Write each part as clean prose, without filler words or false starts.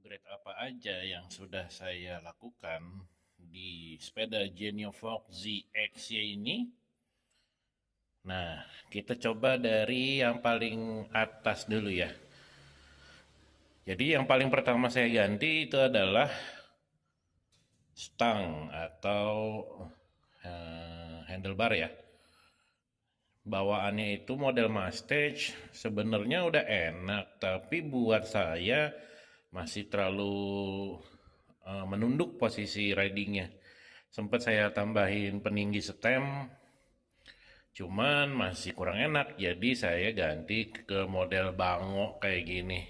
Upgrade apa aja yang sudah saya lakukan di sepeda Genio Fox ZXY ini? Nah, kita coba dari yang paling atas dulu ya. Jadi yang paling pertama saya ganti itu adalah stang atau handlebar ya. Bawaannya itu model Mastage sebenarnya udah enak, tapi buat saya masih terlalu menunduk posisi ridingnya. Sempat saya tambahin peninggi stem, cuman masih kurang enak, jadi saya ganti ke model bango kayak gini.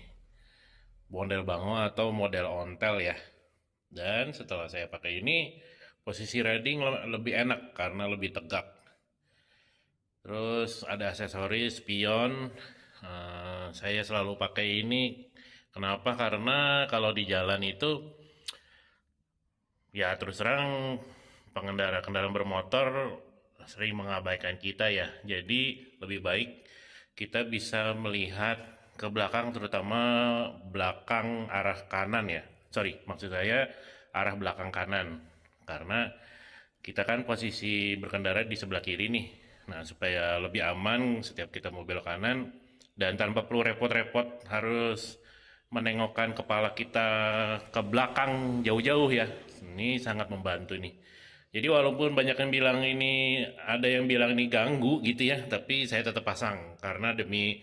Model bango atau model ontel ya. Dan setelah saya pakai ini, posisi riding lebih enak karena lebih tegak. Terus ada aksesoris spion. Saya selalu pakai ini. Kenapa? Karena kalau di jalan itu ya terus terang pengendara kendaraan bermotor sering mengabaikan kita ya. Jadi lebih baik kita bisa melihat ke belakang, terutama belakang arah kanan ya. Sorry, maksud saya arah belakang kanan. Karena kita kan posisi berkendara di sebelah kiri nih. Nah, supaya lebih aman setiap kita mau belok kanan dan tanpa perlu repot-repot harus menengokkan kepala kita ke belakang jauh-jauh ya. Ini sangat membantu nih. Jadi walaupun banyak yang bilang ini, ada yang bilang ini ganggu gitu ya, tapi saya tetap pasang karena demi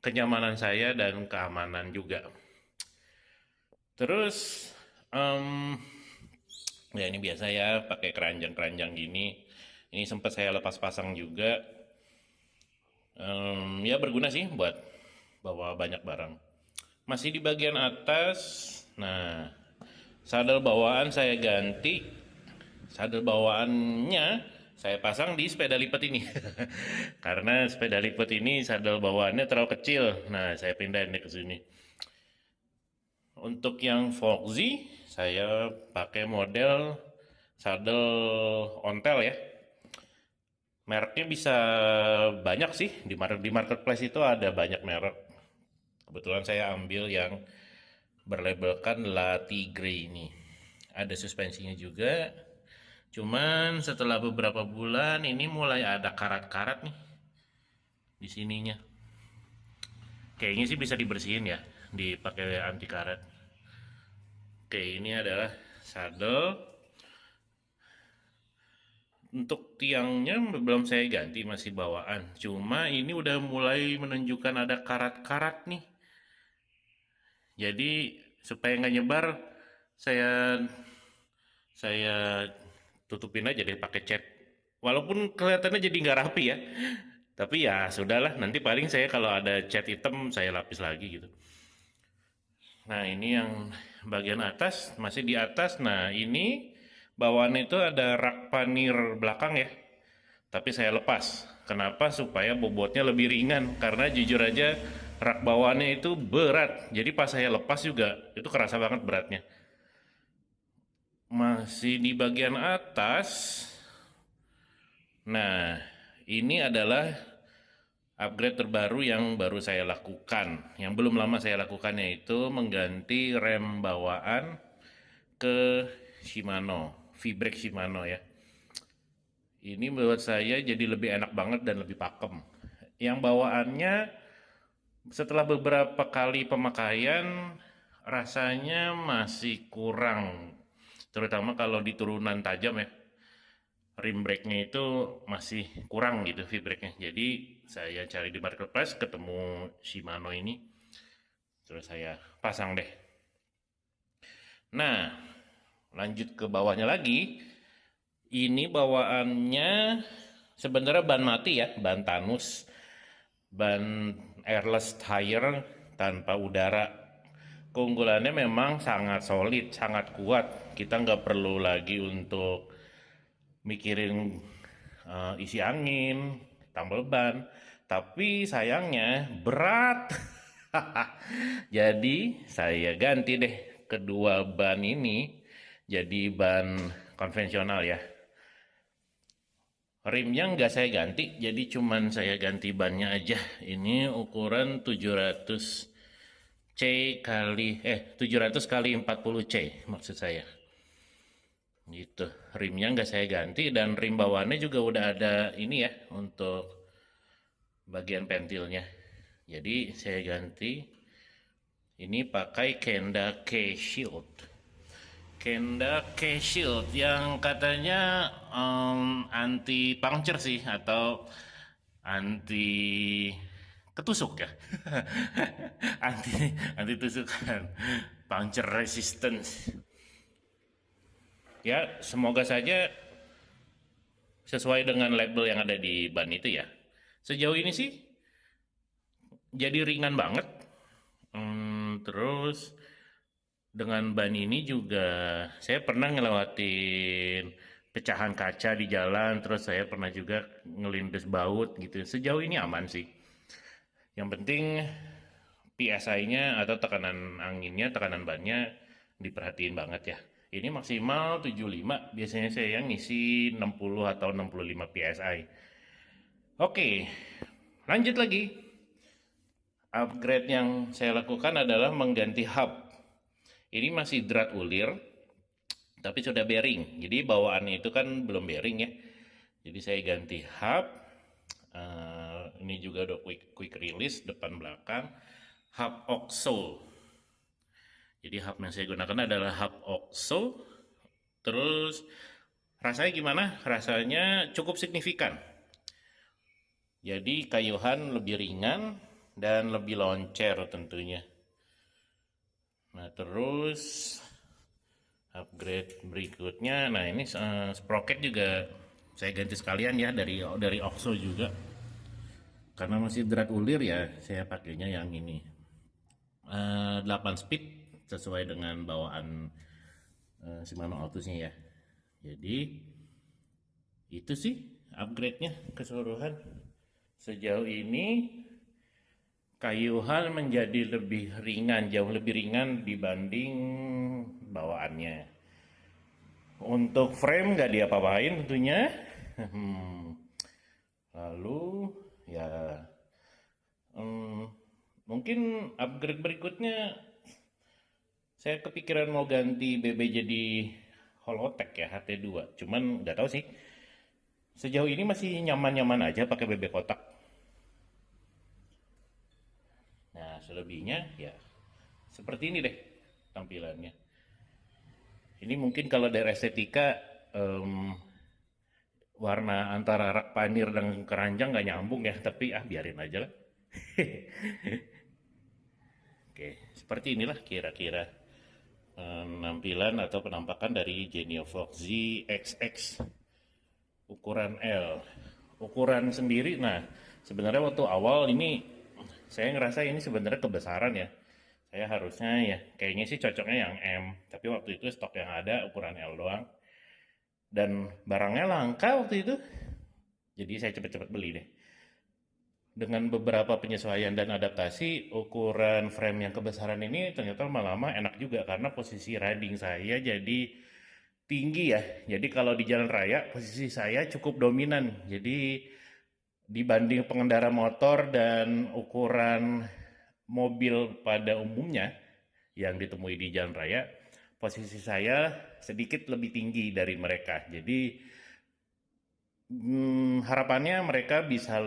kenyamanan saya dan keamanan juga. Terus, em, ya ini biasa ya pakai keranjang-keranjang gini. Ini sempat saya lepas pasang juga. Ya berguna sih buat bawa banyak barang. Masih di bagian atas. Nah, sadel bawaan saya ganti. Sadel bawaannya saya pasang di sepeda lipat ini. Karena sepeda lipat ini sadel bawaannya terlalu kecil. Nah, saya pindahin ke sini. Untuk yang Foxy, saya pakai model sadel ontel ya. Mereknya bisa banyak sih di marketplace itu ada banyak merek. Kebetulan saya ambil yang berlabelkan La Tigre ini. Ada suspensinya juga. Cuman setelah beberapa bulan ini mulai ada karat-karat nih di sininya. Kayaknya sih bisa dibersihin ya, dipakai anti karat. Oke, ini adalah saddle. Untuk tiangnya belum saya ganti, masih bawaan. Cuma ini udah mulai menunjukkan ada karat-karat nih. Jadi supaya nggak nyebar, saya saya tutupin aja deh pakai cat. Walaupun kelihatannya jadi nggak rapi ya. Tapi ya sudahlah, nanti paling saya kalau ada cat hitam saya lapis lagi gitu. Nah, ini yang bagian atas, masih di atas. Nah, ini bawaan itu ada rak panir belakang ya. Tapi saya lepas. Kenapa? Supaya bobotnya lebih ringan. Karena jujur aja rak bawaannya itu berat. Jadi pas saya lepas juga itu kerasa banget beratnya. Masih di bagian atas. Nah, ini adalah upgrade terbaru yang baru saya lakukan. Yang belum lama saya lakukan yaitu mengganti rem bawaan ke Shimano, V-Brake Shimano ya. Ini menurut saya jadi lebih enak banget dan lebih pakem. Yang bawaannya setelah beberapa kali pemakaian rasanya masih kurang. Terutama kalau di turunan tajam ya. Rim brake-nya itu masih kurang gitu V-brake-nya. Jadi saya cari di marketplace ketemu Shimano ini. Terus saya pasang deh. Nah, lanjut ke bawahnya lagi. Ini bawaannya sebenarnya ban mati ya, ban Tanus, ban airless tire tanpa udara. Keunggulannya memang sangat solid, sangat kuat. Kita nggak perlu lagi untuk mikirin isi angin, tambal ban. Tapi sayangnya berat. Jadi saya ganti deh kedua ban ini jadi ban konvensional ya. Rimnya nggak saya ganti, jadi cuman saya ganti bannya aja. Ini ukuran 700 kali 700 kali 40 C maksud saya. Gitu. Rimnya nggak saya ganti dan rim bawaannya juga udah ada ini ya untuk bagian pentilnya. Jadi saya ganti ini pakai Kenda K-Shield. Kenda K-Shield yang katanya anti puncture sih atau anti ketusuk ya. anti anti tusukan. Puncture resistance. Ya, semoga saja sesuai dengan label yang ada di ban itu ya. Sejauh ini sih jadi ringan banget. Terus dengan ban ini juga saya pernah ngelewatin pecahan kaca di jalan, terus saya pernah juga ngelindes baut gitu. Sejauh ini aman sih. Yang penting PSI-nya atau tekanan anginnya, tekanan bannya diperhatiin banget ya. Ini maksimal 75, biasanya saya yang ngisi 60 atau 65 PSI. Oke, lanjut lagi. Upgrade yang saya lakukan adalah mengganti hub. Ini masih drat ulir, tapi sudah bearing. Jadi bawaannya itu kan belum bearing ya. Jadi saya ganti hub. Ini juga udah quick release depan belakang. Hub OXO. Jadi hub yang saya gunakan adalah hub OXO. Terus rasanya gimana? Rasanya cukup signifikan. Jadi kayuhan lebih ringan dan lebih loncer tentunya. Nah terus upgrade berikutnya, nah ini sprocket juga saya ganti sekalian ya dari OXO juga. Karena masih drat ulir ya, saya pakainya yang ini. 8 speed sesuai dengan bawaan Shimano Altusnya ya. Jadi itu sih upgrade-nya keseluruhan. Sejauh ini kayuhan menjadi lebih ringan, jauh lebih ringan dibanding bawaannya. Untuk frame nggak diapa-apain tentunya. Lalu ya mungkin upgrade berikutnya saya kepikiran mau ganti BB jadi Holotech ya HT2. Cuman nggak tahu sih. Sejauh ini masih nyaman-nyaman aja pakai BB kotak. Nah, selebihnya ya seperti ini deh tampilannya. Ini mungkin kalau dari estetika warna antara rak panir dan keranjang nggak nyambung ya, tapi biarin aja lah. Oke, seperti inilah kira-kira penampilan atau penampakan dari Genio Fox ZXX ukuran L. Ukuran sendiri, nah sebenarnya waktu awal ini saya ngerasa ini sebenarnya kebesaran ya. Saya harusnya ya kayaknya sih cocoknya yang M, tapi waktu itu stok yang ada ukuran L doang. Dan barangnya langka waktu itu. Jadi saya cepet-cepet beli deh. Dengan beberapa penyesuaian dan adaptasi, ukuran frame yang kebesaran ini ternyata lama-lama enak juga karena posisi riding saya jadi tinggi ya. Jadi kalau di jalan raya posisi saya cukup dominan. Jadi dibanding pengendara motor dan ukuran mobil pada umumnya yang ditemui di jalan raya, posisi saya sedikit lebih tinggi dari mereka. Jadi harapannya mereka bisa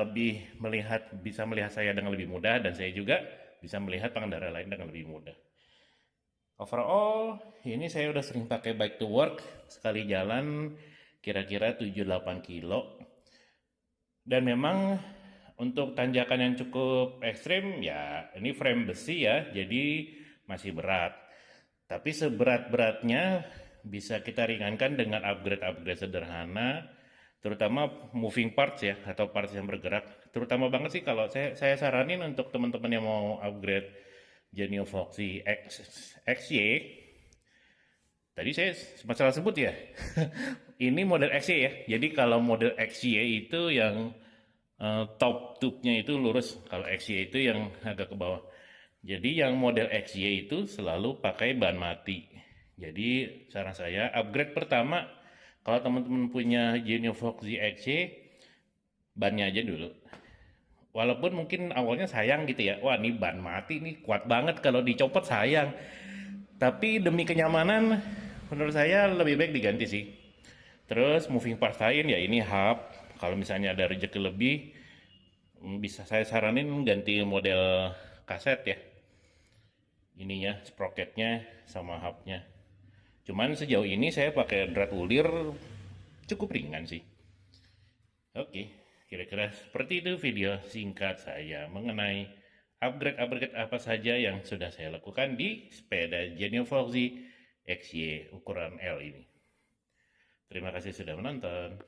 melihat saya dengan lebih mudah dan saya juga bisa melihat pengendara lain dengan lebih mudah. Overall, ini saya udah sering pakai bike to work, sekali jalan kira-kira 7-8 kilo. Dan memang untuk tanjakan yang cukup ekstrim ya ini frame besi ya, jadi masih berat. Tapi seberat-beratnya bisa kita ringankan dengan upgrade-upgrade sederhana, terutama moving parts ya atau parts yang bergerak. Terutama banget sih kalau saya saranin untuk teman-teman yang mau upgrade Genio Foxy XY. Tadi saya sempat salah sebut ya. Ini model XY ya. Jadi kalau model XY itu yang top tube-nya itu lurus. Kalau XY itu yang agak ke bawah. Jadi yang model XY itu selalu pakai ban mati. Jadi saran saya upgrade pertama kalau teman-teman punya Genio Fox XY bannya aja dulu. Walaupun mungkin awalnya sayang gitu ya, wah ini ban mati nih kuat banget kalau dicopot sayang. Tapi demi kenyamanan, menurut saya lebih baik diganti sih. Terus moving parts lain ya ini hub. Kalau misalnya ada rezeki lebih, bisa saya saranin ganti model kaset ya. Ininya, sprocketnya sama hubnya. Cuman sejauh ini saya pakai drat ulir cukup ringan sih. Oke, kira-kira seperti itu video singkat saya mengenai upgrade-upgrade apa saja yang sudah saya lakukan di sepeda Genio Foxy XY ukuran L ini. Terima kasih sudah menonton.